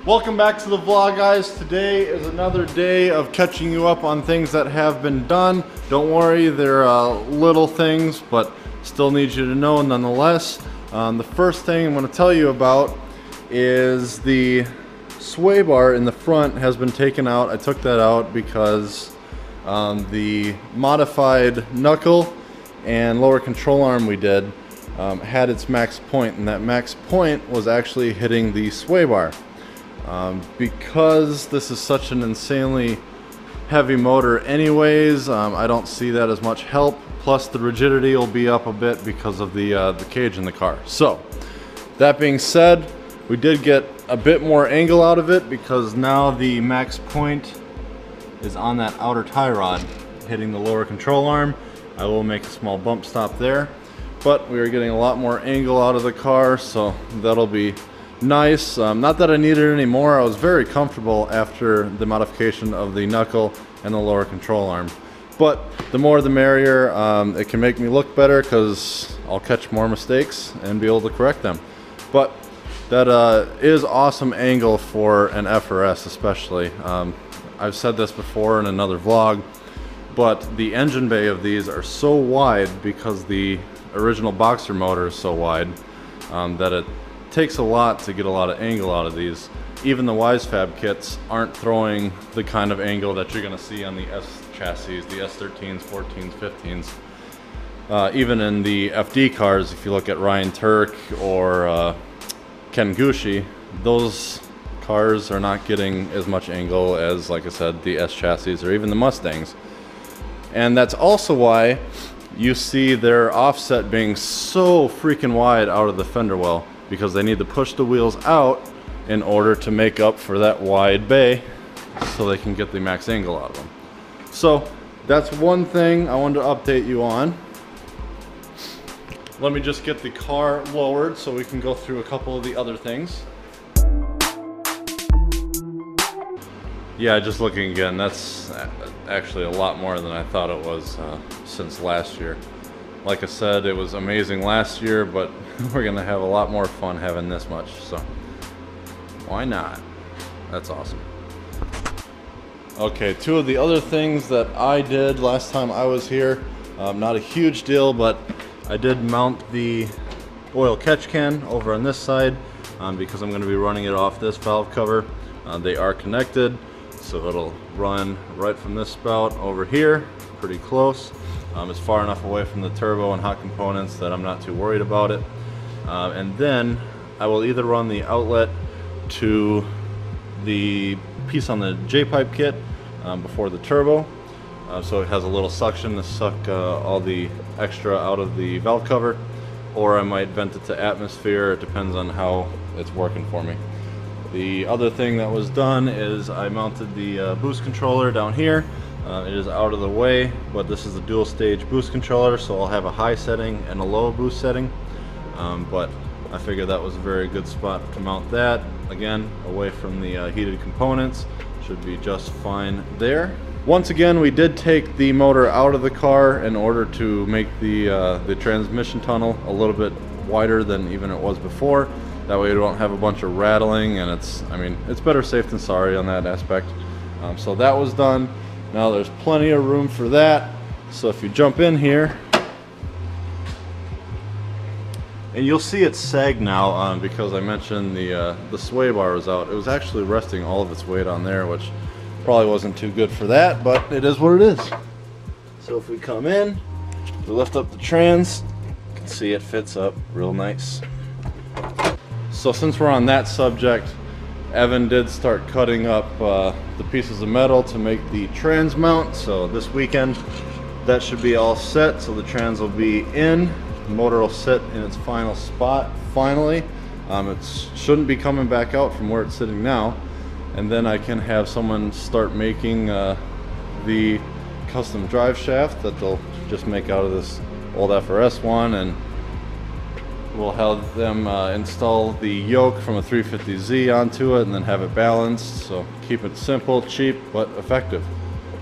Welcome back to the vlog, guys. Today is another day of catching you up on things that have been done. Don't worry, they're little things, but still need you to know nonetheless. The first thing I'm going to tell you about is the sway bar in the front has been taken out. I took that out because the modified knuckle and lower control arm we did had its max point, and that max point was actually hitting the sway bar. Because this is such an insanely heavy motor anyways, I don't see that as much help. Plus the rigidity will be up a bit because of the cage in the car. So that being said, we did get a bit more angle out of it because now the max point is on that outer tie rod hitting the lower control arm. I will make a small bump stop there, but we are getting a lot more angle out of the car, so that'll be nice. Not that I needed it anymore. I was very comfortable after the modification of the knuckle and the lower control arm. But the more the merrier. It can make me look better because I'll catch more mistakes and be able to correct them. But that is awesome angle for an FRS especially. I've said this before in another vlog, but the engine bay of these are so wide because the original boxer motor is so wide that it takes a lot to get a lot of angle out of these. Even the Wisefab kits aren't throwing the kind of angle that you're going to see on the S chassis, the S13s, 14s, 15s. Even in the FD cars, if you look at Ryan Turk or Ken Gucci, those cars are not getting as much angle as, like I said, the S chassis or even the Mustangs. And that's also why you see their offset being so freaking wide out of the fender well, because they need to push the wheels out in order to make up for that wide bay so they can get the max angle out of them. So that's one thing I wanted to update you on. Let me just get the car lowered so we can go through a couple of the other things. Yeah, just looking again, that's actually a lot more than I thought it was since last year. Like I said, it was amazing last year, but we're gonna have a lot more fun having this much, so why not? That's awesome. Okay, two of the other things that I did last time I was here, not a huge deal, but I did mount the oil catch can over on this side because I'm gonna be running it off this valve cover. They are connected, so it'll run right from this spout over here, pretty close. It's far enough away from the turbo and hot components that I'm not too worried about it. And then I will either run the outlet to the piece on the J-pipe kit before the turbo, so it has a little suction to suck all the extra out of the valve cover, or I might vent it to atmosphere. It depends on how it's working for me. The other thing that was done is I mounted the boost controller down here. It is out of the way, but this is a dual stage boost controller, so I'll have a high setting and a low boost setting. But I figured that was a very good spot to mount that. Again, away from the heated components, should be just fine there. Once again, we did take the motor out of the car in order to make the transmission tunnel a little bit wider than even it was before. That way we don't have a bunch of rattling, and it's better safe than sorry on that aspect. So that was done. Now there's plenty of room for that. So if you jump in here, and you'll see it sag now because I mentioned the sway bar was out. It was actually resting all of its weight on there, which probably wasn't too good for that, but it is what it is. So if we come in, we lift up the trans, you can see it fits up real nice. So since we're on that subject, Evan did start cutting up the pieces of metal to make the trans mount. So this weekend that should be all set, so the trans will be in, the motor will sit in its final spot finally. It shouldn't be coming back out from where it's sitting now, and then I can have someone start making the custom drive shaft that they'll just make out of this old FRS one, and we'll have them install the yoke from a 350Z onto it and then have it balanced. So keep it simple, cheap, but effective.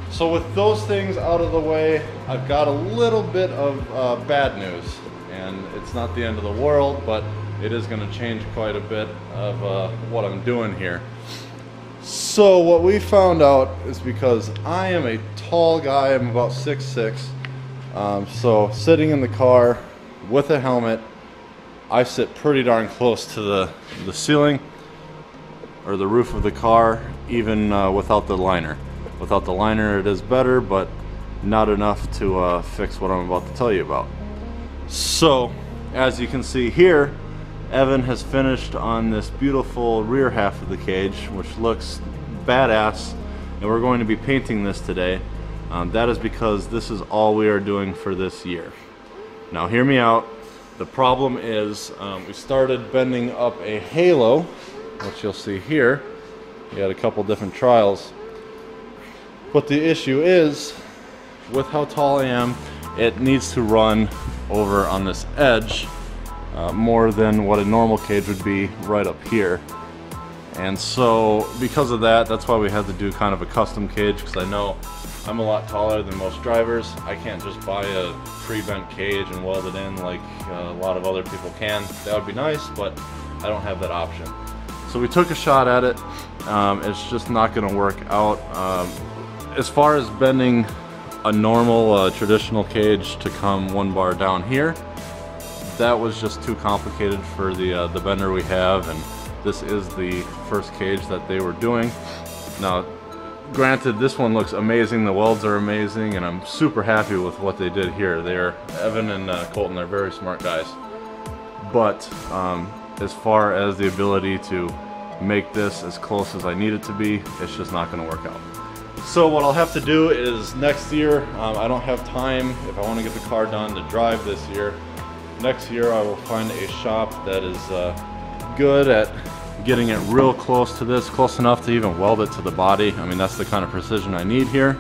So with those things out of the way, I've got a little bit of bad news, and it's not the end of the world, but it is going to change quite a bit of what I'm doing here. So what we found out is, because I am a tall guy, I'm about 6'6", so sitting in the car with a helmet, I sit pretty darn close to the ceiling or the roof of the car, even without the liner. Without the liner it is better, but not enough to fix what I'm about to tell you about. So as you can see here, Evan has finished on this beautiful rear half of the cage, which looks badass, and we're going to be painting this today. That is because this is all we are doing for this year. Now hear me out. The problem is we started bending up a halo, which you'll see here. We had a couple different trials, but the issue is, with how tall I am, it needs to run over on this edge more than what a normal cage would be right up here. And so because of that, that's why we had to do kind of a custom cage, because I know I'm a lot taller than most drivers. I can't just buy a pre-bent cage and weld it in like a lot of other people can. That would be nice, but I don't have that option. So we took a shot at it. It's just not going to work out. As far as bending a normal traditional cage to come one bar down here, that was just too complicated for the bender we have, and this is the first cage that they were doing. Now granted, this one looks amazing, the welds are amazing, and I'm super happy with what they did here. Evan and Colton are very smart guys, but as far as the ability to make this as close as I need it to be, it's just not going to work out. So what I'll have to do is next year, I don't have time, if I want to get the car done, to drive this year. Next year I will find a shop that is good at getting it real close to this, close enough to even weld it to the body. I mean, that's the kind of precision I need here.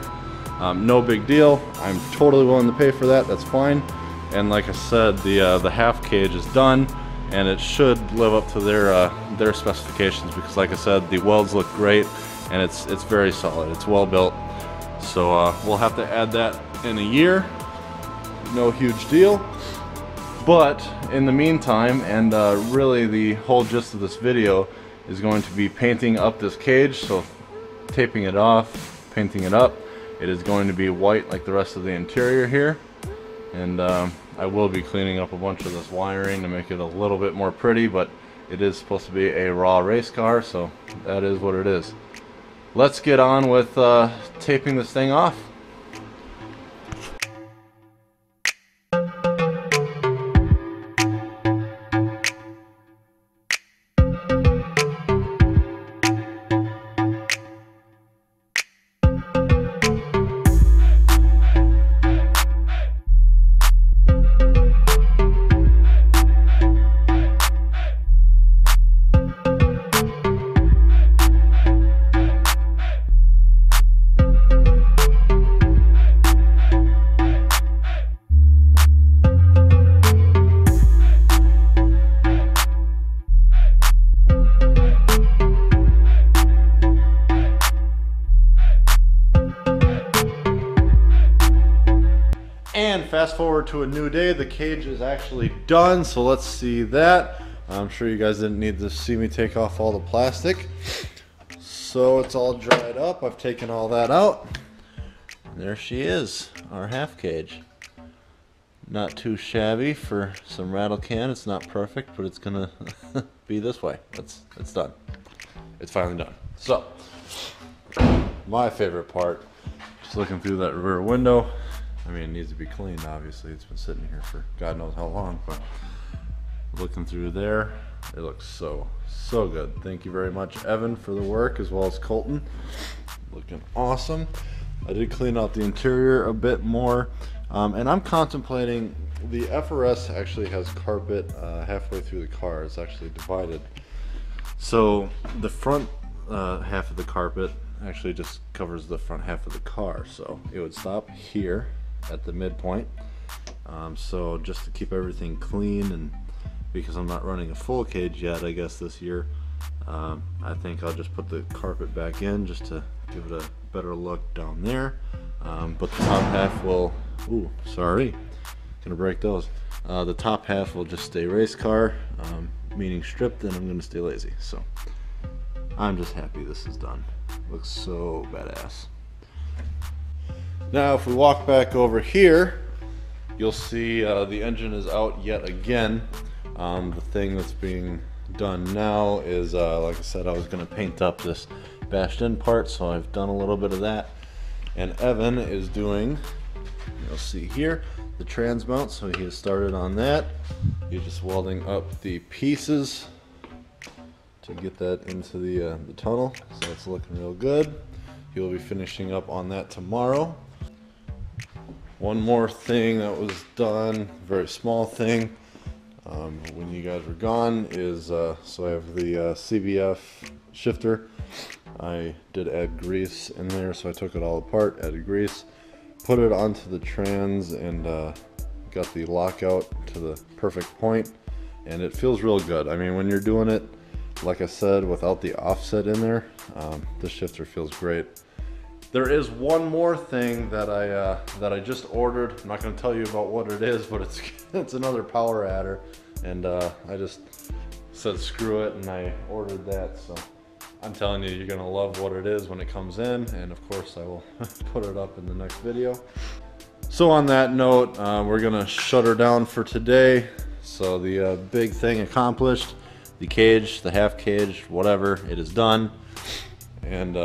No big deal. I'm totally willing to pay for that. That's fine. And like I said, the half cage is done, and it should live up to their specifications, because like I said, the welds look great and it's very solid. It's well built. So we'll have to add that in a year. No huge deal. But in the meantime, and really the whole gist of this video is going to be painting up this cage. So taping it off, painting it up. It is going to be white like the rest of the interior here. And I will be cleaning up a bunch of this wiring to make it a little bit more pretty, but it is supposed to be a raw race car, so that is what it is. Let's get on with taping this thing off. And fast forward to a new day, the cage is actually done, so let's see that. I'm sure you guys didn't need to see me take off all the plastic. So it's all dried up, I've taken all that out. And there she is, our half cage. Not too shabby for some rattle can. It's not perfect, but it's gonna be this way. It's done. It's finally done. So, my favorite part, just looking through that rear window. I mean, it needs to be cleaned, obviously. It's been sitting here for God knows how long, but looking through there, it looks so good. Thank you very much, Evan, for the work, as well as Colton. Looking awesome. I did clean out the interior a bit more, and I'm contemplating, the FRS actually has carpet halfway through the car. It's actually divided. So the front half of the carpet actually just covers the front half of the car. So it would stop here at the midpoint. So just to keep everything clean, and because I'm not running a full cage yet, I guess this year, I think I'll just put the carpet back in just to give it a better look down there. But the top half will, ooh, sorry, gonna break those. The top half will just stay race car, meaning stripped, and I'm gonna stay lazy. So I'm just happy this is done. Looks so badass. Now if we walk back over here, you'll see the engine is out yet again. The thing that's being done now is, like I said, I was going to paint up this bashed in part, so I've done a little bit of that. And Evan is doing, you'll see here, the trans mount, so he has started on that. He's just welding up the pieces to get that into the tunnel, so it's looking real good. He'll be finishing up on that tomorrow. One more thing that was done, very small thing, when you guys were gone is, so I have the CBF shifter. I did add grease in there, so I took it all apart, added grease, put it onto the trans, and got the lockout to the perfect point, and it feels real good. I mean, when you're doing it, like I said, without the offset in there, the shifter feels great. There is one more thing that I just ordered. I'm not going to tell you about what it is, but it's another power adder, and I just said screw it, and I ordered that. So I'm telling you, you're going to love what it is when it comes in, and of course I will put it up in the next video. So on that note, we're going to shut her down for today. So the big thing accomplished. The cage, the half cage, whatever, it is done. And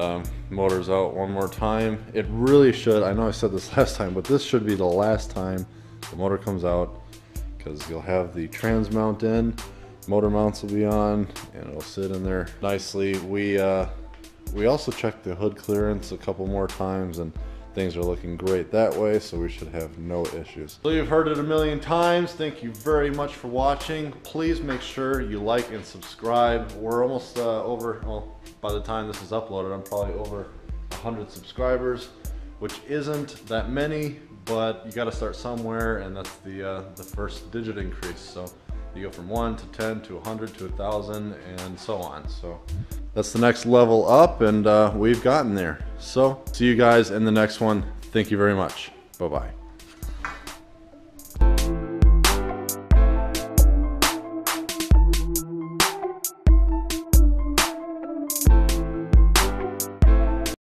motor's out one more time. It really should, I know I said this last time, but this should be the last time the motor comes out, because you'll have the trans mount in, motor mounts will be on, and it'll sit in there nicely. We also checked the hood clearance a couple more times, and things are looking great that way, so we should have no issues. So you've heard it a million times. Thank you very much for watching. Please make sure you like and subscribe. We're almost over, well, by the time this is uploaded, I'm probably over 100 subscribers, which isn't that many, but you got to start somewhere, and that's the first digit increase. So you go from 1 to 10 to 100 to 1,000 and so on. So that's the next level up, and we've gotten there. So see you guys in the next one. Thank you very much. Bye-bye.